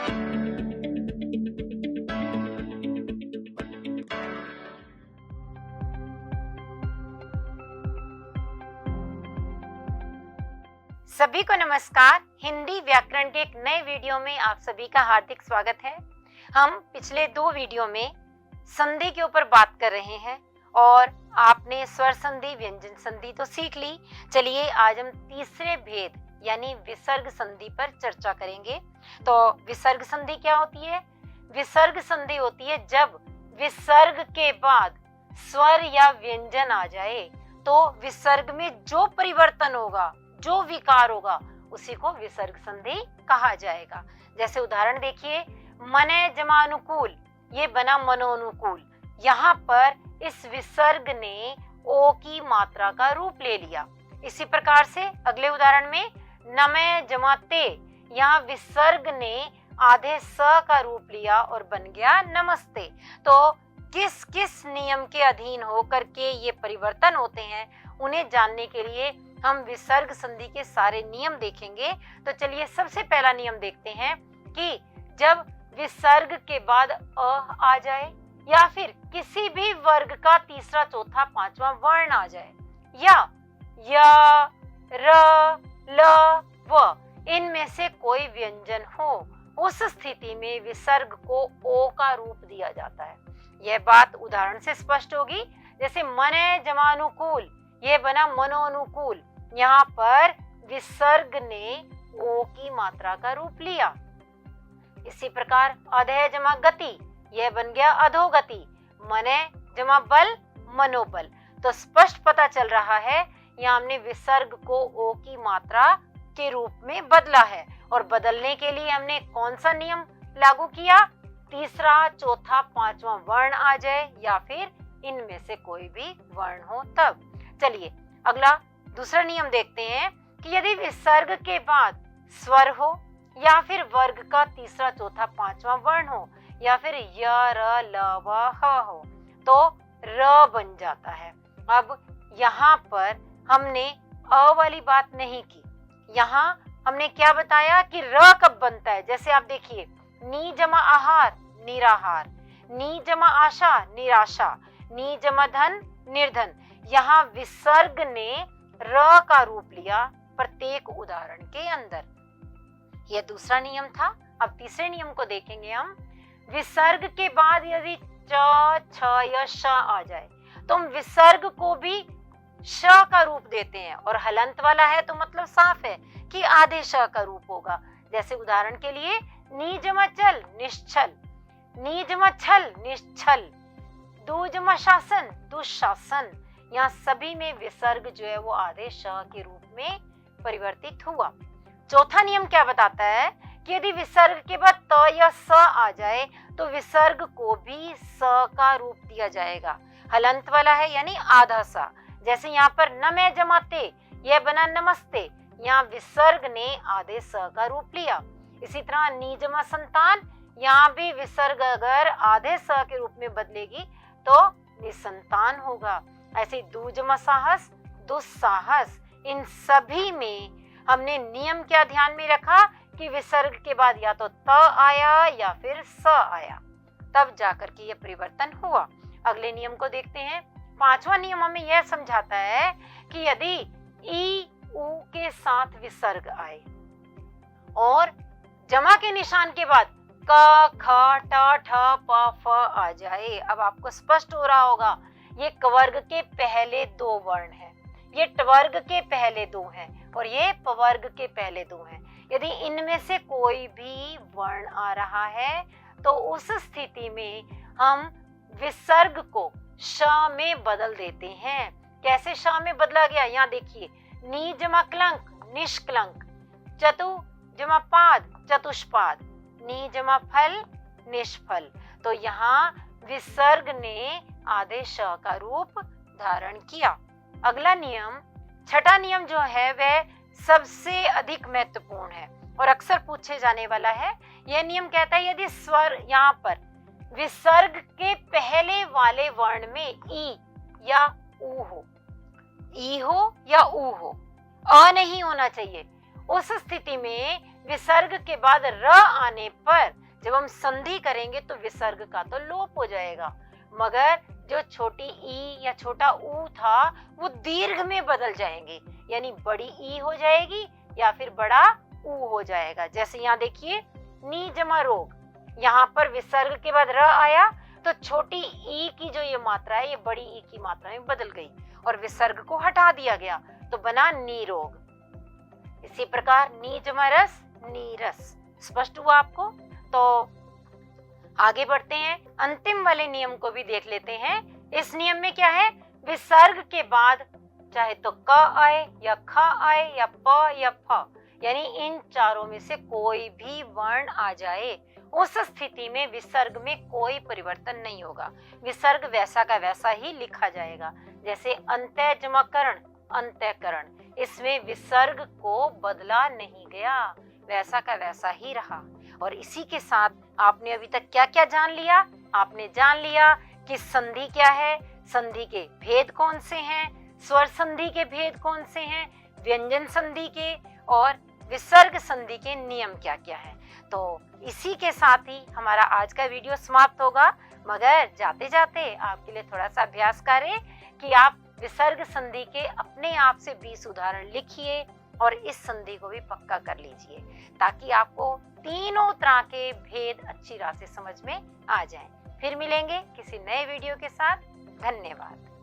सभी को नमस्कार। हिंदी व्याकरण के एक नए वीडियो में आप सभी का हार्दिक स्वागत है। हम पिछले 2 वीडियो में संधि के ऊपर बात कर रहे हैं और आपने स्वर संधि, व्यंजन संधि तो सीख ली। चलिए आज हम तीसरे भेद यानी विसर्ग संधि पर चर्चा करेंगे। तो विसर्ग संधि क्या होती है? विसर्ग संधि होती है जब विसर्ग के बाद स्वर या व्यंजन आ जाए तो विसर्ग में जो परिवर्तन होगा, जो विकार होगा, उसी को विसर्ग संधि कहा जाएगा। जैसे उदाहरण देखिए, मने जमा अनुकूल, ये बना मनोनुकूल। यहाँ पर इस विसर्ग ने ओ की मात्रा का रूप ले लिया। इसी प्रकार से अगले उदाहरण में नमे जमा ते, यहाँ विसर्ग ने आधे स का रूप लिया और बन गया नमस्ते। तो किस किस नियम के अधीन होकर के ये परिवर्तन होते हैं, उन्हें जानने के लिए हम विसर्ग संधि के सारे नियम देखेंगे। तो चलिए सबसे पहला नियम देखते हैं कि जब विसर्ग के बाद अ आ जाए या फिर किसी भी वर्ग का तीसरा, चौथा, पांचवा वर्ण आ जाए या य, र, ल, व, इनमें से कोई व्यंजन हो, उस स्थिति में विसर्ग को ओ का रूप दिया जाता है। यह बात उदाहरण से स्पष्ट होगी। जैसे मने जमा अनुकूल, ये बना मनोनुकूल। यहाँ पर विसर्ग ने ओ की मात्रा का रूप लिया। इसी प्रकार अधे जमा गति, यह बन गया अधोगति। मने जमा बल, मनोबल। तो स्पष्ट पता चल रहा है यहाँ हमने विसर्ग को ओ की मात्रा के रूप में बदला है। और बदलने के लिए हमने कौन सा नियम लागू किया? तीसरा, चौथा, पांचवा वर्ण आ जाए या फिर इनमें से कोई भी वर्ण हो तब। चलिए अगला दूसरा नियम देखते हैं कि यदि विसर्ग के बाद स्वर हो या फिर वर्ग का तीसरा, चौथा, पांचवा वर्ण हो या फिर य, र, ल, व, ह हो तो र बन जाता है। अब यहाँ पर हमने अ वाली बात नहीं की। यहाँ हमने क्या बताया कि र कब बनता है। जैसे आप देखिए, नी जमा आहार, निराहार, नी जमा आशा, निराशा, नी जमा धन, निर्धन। यहाँ विसर्ग ने र का रूप लिया प्रत्येक उदाहरण के अंदर। यह दूसरा नियम था। अब तीसरे नियम को देखेंगे हम। विसर्ग के बाद यदि च, छ या श आ जाए तो हम विसर्ग को भी श का रूप देते हैं और हलंत वाला है तो मतलब साफ है कि आधे श का रूप होगा। जैसे उदाहरण के लिए नी जमा चल, निश्चल, नी जमा छल, निश्चल, दू जमा शासन, दुशासन। यहाँ सभी में विसर्ग जो है वो आधे श के रूप में परिवर्तित हुआ। चौथा नियम क्या बताता है कि यदि विसर्ग के बाद त या स आ जाए तो विसर्ग को भी स का रूप दिया जाएगा। हलंत वाला है यानी आधा सा। जैसे यहाँ पर नमे जमाते, यह बना नमस्ते। यहाँ विसर्ग ने आधे स का रूप लिया। इसी तरह नी जमा संतान, यहाँ भी विसर्ग अगर आधे स के रूप में बदलेगी तो निसंतान होगा। ऐसे दू जमा साहस, दुस्साहस। इन सभी में हमने नियम क्या ध्यान में रखा कि विसर्ग के बाद या तो त आया या फिर स आया, तब जाकर के यह परिवर्तन हुआ। अगले नियम को देखते हैं। पांचवा नियम हमें यह समझाता है कि यदि ई, उ के साथ विसर्ग आए और जमा के निशान के बाद क, ख, ट, ठ, प, फ आ जाए। अब आपको स्पष्ट हो रहा होगा ये कवर्ग के पहले 2 वर्ण हैं, ये टवर्ग के पहले 2 हैं और ये पवर्ग के पहले 2 हैं। यदि इनमें से कोई भी वर्ण आ रहा है तो उस स्थिति में हम विसर्ग को श में बदल देते हैं। कैसे श में बदला गया? यहाँ देखिए, नी जमा क्लंक, निष्कलंक, चतु जमा पाद, चतुष्पाद, नी जमा फल, निष्फल। तो यहाँ विसर्ग ने आधे श का रूप धारण किया। अगला नियम, छठा नियम जो है वह सबसे अधिक महत्वपूर्ण है और अक्सर पूछे जाने वाला है। यह नियम कहता है यदि स्वर यहाँ पर विसर्ग के पहले वाले वर्ण में ई या ऊ हो, ई हो या ऊ हो, अ नहीं होना चाहिए, उस स्थिति में विसर्ग के बाद र आने पर जब हम संधि करेंगे तो विसर्ग का तो लोप हो जाएगा, मगर जो छोटी ई या छोटा ऊ था वो दीर्घ में बदल जाएंगे, यानी बड़ी ई हो जाएगी या फिर बड़ा ऊ हो जाएगा। जैसे यहाँ देखिए नी जमा रोग, यहाँ पर विसर्ग के बाद र आया तो छोटी ई की जो ये मात्रा है ये बड़ी ई की मात्रा में बदल गई और विसर्ग को हटा दिया गया तो बना नीरोग। इसी प्रकार नी जमा रस नीरस। स्पष्ट हुआ आपको? तो आगे बढ़ते हैं, अंतिम वाले नियम को भी देख लेते हैं। इस नियम में क्या है, विसर्ग के बाद चाहे तो क आए या ख आए या प या फ, यानी इन चारों में से कोई भी वर्ण आ जाए, उस स्थिति में विसर्ग में कोई परिवर्तन नहीं होगा, विसर्ग वैसा का वैसा ही लिखा जाएगा। जैसे अंत्य जमा करण अंत्यकरण, इसमें विसर्ग को बदला नहीं गया, वैसा का वैसा ही रहा। और इसी के साथ आपने अभी तक क्या क्या जान लिया? आपने जान लिया कि संधि क्या है, संधि के भेद कौन से हैं, स्वर संधि के भेद कौन से हैं, व्यंजन संधि के और विसर्ग संधि के नियम क्या क्या है। तो इसी के साथ ही हमारा आज का वीडियो समाप्त होगा, मगर जाते जाते आपके लिए थोड़ा सा अभ्यास कार्य कि आप विसर्ग संधि के अपने आप से 20 उदाहरण लिखिए और इस संधि को भी पक्का कर लीजिए, ताकि आपको तीनों तरह के भेद अच्छी तरह से समझ में आ जाएं। फिर मिलेंगे किसी नए वीडियो के साथ। धन्यवाद।